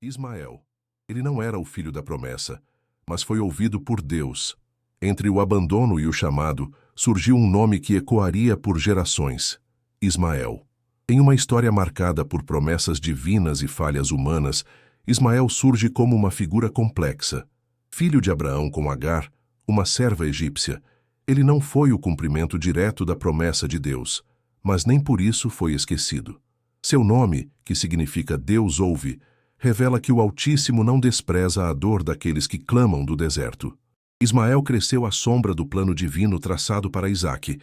Ismael. Ele não era o filho da promessa, mas foi ouvido por Deus. Entre o abandono e o chamado, surgiu um nome que ecoaria por gerações: Ismael. Em uma história marcada por promessas divinas e falhas humanas, Ismael surge como uma figura complexa. Filho de Abraão com Agar, uma serva egípcia, ele não foi o cumprimento direto da promessa de Deus, mas nem por isso foi esquecido. Seu nome, que significa Deus ouve, revela que o Altíssimo não despreza a dor daqueles que clamam do deserto. Ismael cresceu à sombra do plano divino traçado para Isaque,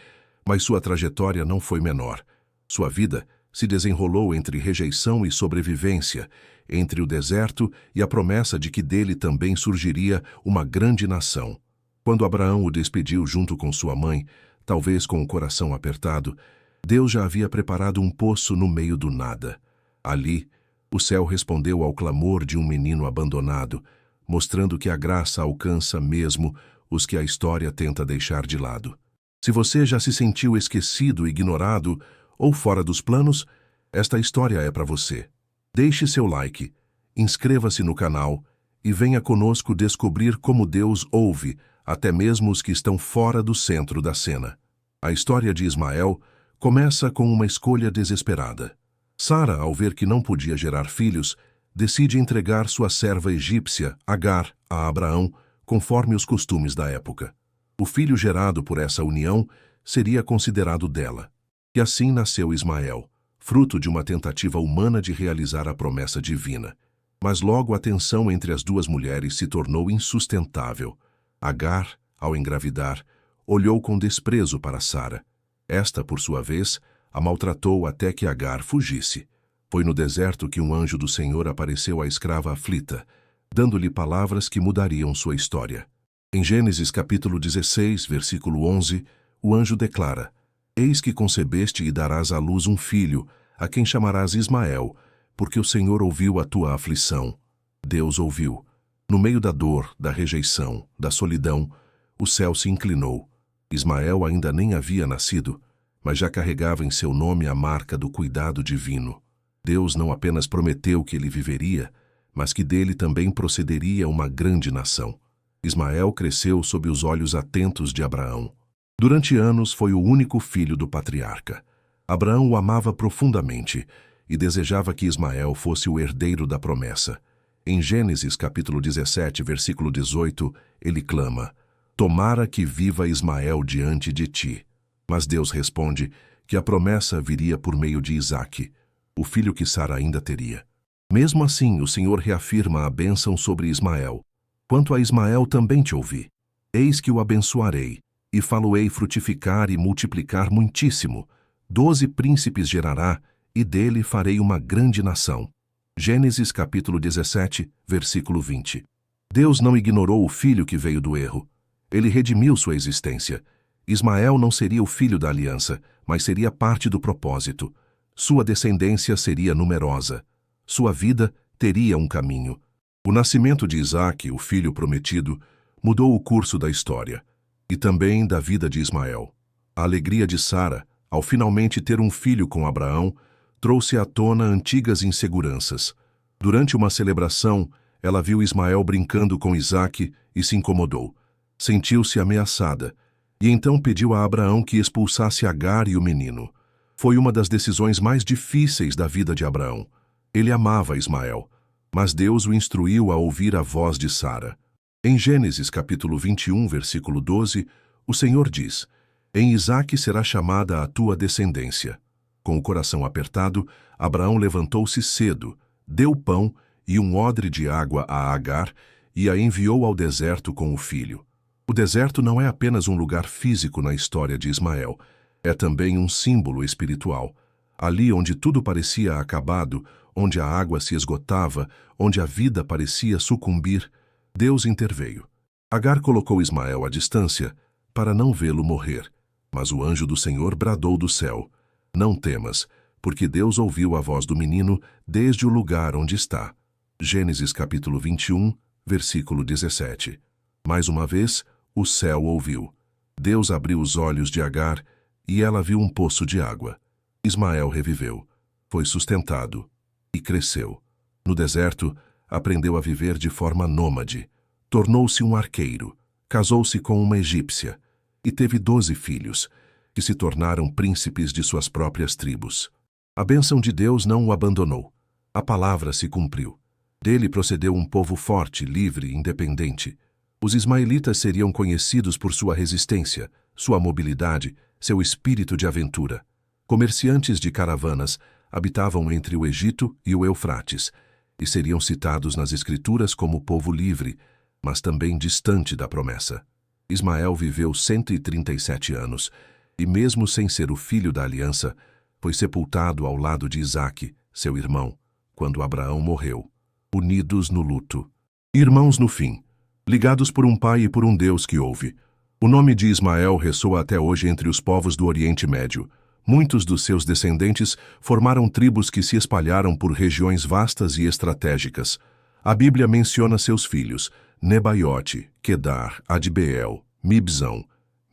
mas sua trajetória não foi menor. Sua vida se desenrolou entre rejeição e sobrevivência, entre o deserto e a promessa de que dele também surgiria uma grande nação. Quando Abraão o despediu junto com sua mãe, talvez com o coração apertado, Deus já havia preparado um poço no meio do nada. Ali, o céu respondeu ao clamor de um menino abandonado, mostrando que a graça alcança mesmo os que a história tenta deixar de lado. Se você já se sentiu esquecido, ignorado ou fora dos planos, esta história é para você. Deixe seu like, inscreva-se no canal e venha conosco descobrir como Deus ouve até mesmo os que estão fora do centro da cena. A história de Ismael começa com uma escolha desesperada. Sara, ao ver que não podia gerar filhos, decide entregar sua serva egípcia, Agar, a Abraão, conforme os costumes da época. O filho gerado por essa união seria considerado dela. E assim nasceu Ismael, fruto de uma tentativa humana de realizar a promessa divina. Mas logo a tensão entre as duas mulheres se tornou insustentável. Agar, ao engravidar, olhou com desprezo para Sara. Esta, por sua vez, a maltratou até que Agar fugisse. Foi no deserto que um anjo do Senhor apareceu à escrava aflita, dando-lhe palavras que mudariam sua história. Em Gênesis capítulo 16, versículo 11, o anjo declara: Eis que concebeste e darás à luz um filho, a quem chamarás Ismael, porque o Senhor ouviu a tua aflição. Deus ouviu. No meio da dor, da rejeição, da solidão, o céu se inclinou. Ismael ainda nem havia nascido, mas já carregava em seu nome a marca do cuidado divino. Deus não apenas prometeu que ele viveria, mas que dele também procederia uma grande nação. Ismael cresceu sob os olhos atentos de Abraão. Durante anos foi o único filho do patriarca. Abraão o amava profundamente e desejava que Ismael fosse o herdeiro da promessa. Em Gênesis capítulo 17, versículo 18, ele clama: Tomara que viva Ismael diante de ti. Mas Deus responde que a promessa viria por meio de Isaque, o filho que Sara ainda teria. Mesmo assim, o Senhor reafirma a bênção sobre Ismael. Quanto a Ismael também te ouvi. Eis que o abençoarei, e falo-ei frutificar e multiplicar muitíssimo. 12 príncipes gerará, e dele farei uma grande nação. Gênesis capítulo 17, versículo 20. Deus não ignorou o filho que veio do erro. Ele redimiu sua existência. Ismael não seria o filho da aliança, mas seria parte do propósito. Sua descendência seria numerosa. Sua vida teria um caminho. O nascimento de Isaque, o filho prometido, mudou o curso da história, e também da vida de Ismael. A alegria de Sara, ao finalmente ter um filho com Abraão, trouxe à tona antigas inseguranças. Durante uma celebração, ela viu Ismael brincando com Isaque e se incomodou. Sentiu-se ameaçada, e então pediu a Abraão que expulsasse Agar e o menino. Foi uma das decisões mais difíceis da vida de Abraão. Ele amava Ismael, mas Deus o instruiu a ouvir a voz de Sara. Em Gênesis capítulo 21, versículo 12, o Senhor diz: Em Isaque será chamada a tua descendência. Com o coração apertado, Abraão levantou-se cedo, deu pão e um odre de água a Agar e a enviou ao deserto com o filho. O deserto não é apenas um lugar físico na história de Ismael, é também um símbolo espiritual. Ali onde tudo parecia acabado, onde a água se esgotava, onde a vida parecia sucumbir, Deus interveio. Agar colocou Ismael à distância para não vê-lo morrer, mas o anjo do Senhor bradou do céu: Não temas, porque Deus ouviu a voz do menino desde o lugar onde está. Gênesis capítulo 21, versículo 17. Mais uma vez, o céu ouviu. Deus abriu os olhos de Agar e ela viu um poço de água. Ismael reviveu, foi sustentado e cresceu. No deserto, aprendeu a viver de forma nômade, tornou-se um arqueiro, casou-se com uma egípcia e teve 12 filhos, que se tornaram príncipes de suas próprias tribos. A bênção de Deus não o abandonou. A palavra se cumpriu. Dele procedeu um povo forte, livre e independente. Os ismaelitas seriam conhecidos por sua resistência, sua mobilidade, seu espírito de aventura. Comerciantes de caravanas habitavam entre o Egito e o Eufrates, e seriam citados nas Escrituras como povo livre, mas também distante da promessa. Ismael viveu 137 anos, e mesmo sem ser o filho da aliança, foi sepultado ao lado de Isaque, seu irmão, quando Abraão morreu, unidos no luto. Irmãos no fim, ligados por um pai e por um Deus que ouve. O nome de Ismael ressoa até hoje entre os povos do Oriente Médio. Muitos dos seus descendentes formaram tribos que se espalharam por regiões vastas e estratégicas. A Bíblia menciona seus filhos, Nebaiote, Quedar, Adbeel, Mibzão,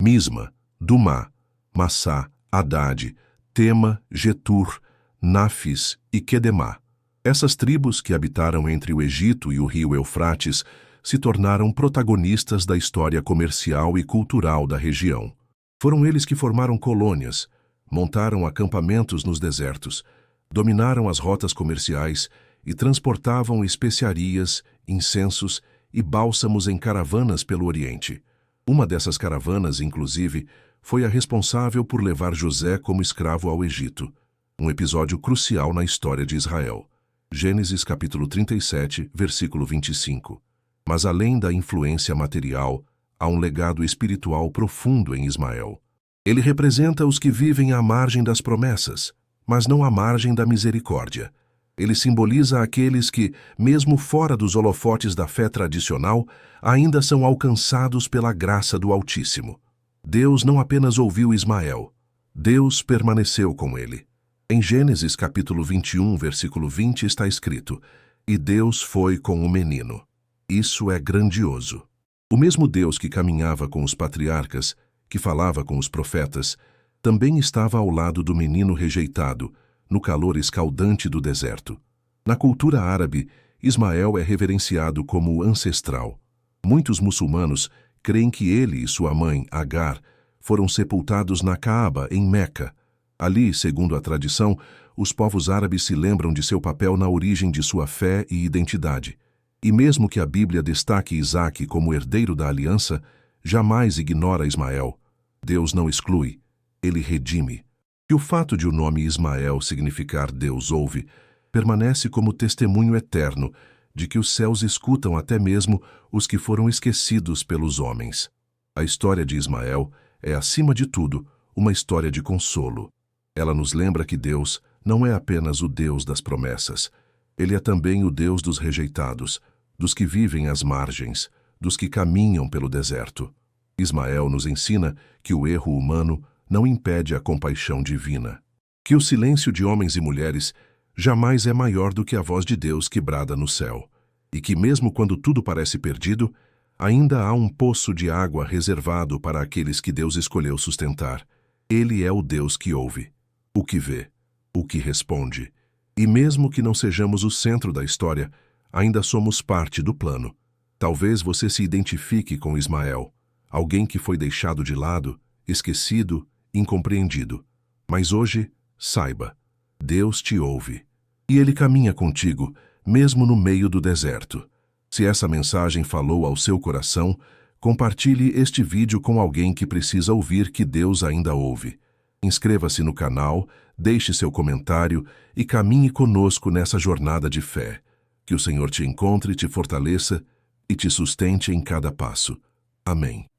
Misma, Dumá, Massá, Haddad, Tema, Getur, Nafis e Quedemá. Essas tribos que habitaram entre o Egito e o rio Eufrates se tornaram protagonistas da história comercial e cultural da região. Foram eles que formaram colônias, montaram acampamentos nos desertos, dominaram as rotas comerciais e transportavam especiarias, incensos e bálsamos em caravanas pelo Oriente. Uma dessas caravanas, inclusive, foi a responsável por levar José como escravo ao Egito, um episódio crucial na história de Israel. Gênesis capítulo 37, versículo 25. Mas além da influência material, há um legado espiritual profundo em Ismael. Ele representa os que vivem à margem das promessas, mas não à margem da misericórdia. Ele simboliza aqueles que, mesmo fora dos holofotes da fé tradicional, ainda são alcançados pela graça do Altíssimo. Deus não apenas ouviu Ismael, Deus permaneceu com ele. Em Gênesis capítulo 21, versículo 20 está escrito: "E Deus foi com o menino." Isso é grandioso. O mesmo Deus que caminhava com os patriarcas, que falava com os profetas, também estava ao lado do menino rejeitado, no calor escaldante do deserto. Na cultura árabe, Ismael é reverenciado como ancestral. Muitos muçulmanos creem que ele e sua mãe, Agar, foram sepultados na Caaba, em Meca. Ali, segundo a tradição, os povos árabes se lembram de seu papel na origem de sua fé e identidade. E mesmo que a Bíblia destaque Isaque como herdeiro da aliança, jamais ignora Ismael. Deus não exclui, ele redime. E o fato de o nome Ismael significar Deus ouve, permanece como testemunho eterno de que os céus escutam até mesmo os que foram esquecidos pelos homens. A história de Ismael é, acima de tudo, uma história de consolo. Ela nos lembra que Deus não é apenas o Deus das promessas. Ele é também o Deus dos rejeitados, dos que vivem às margens, dos que caminham pelo deserto. Ismael nos ensina que o erro humano não impede a compaixão divina, que o silêncio de homens e mulheres jamais é maior do que a voz de Deus que brada no céu, e que mesmo quando tudo parece perdido, ainda há um poço de água reservado para aqueles que Deus escolheu sustentar. Ele é o Deus que ouve, o que vê, o que responde. E mesmo que não sejamos o centro da história, ainda somos parte do plano. Talvez você se identifique com Ismael, alguém que foi deixado de lado, esquecido, incompreendido. Mas hoje, saiba, Deus te ouve. E Ele caminha contigo, mesmo no meio do deserto. Se essa mensagem falou ao seu coração, compartilhe este vídeo com alguém que precisa ouvir que Deus ainda ouve. Inscreva-se no canal, deixe seu comentário e caminhe conosco nessa jornada de fé. Que o Senhor te encontre, te fortaleça e te sustente em cada passo. Amém.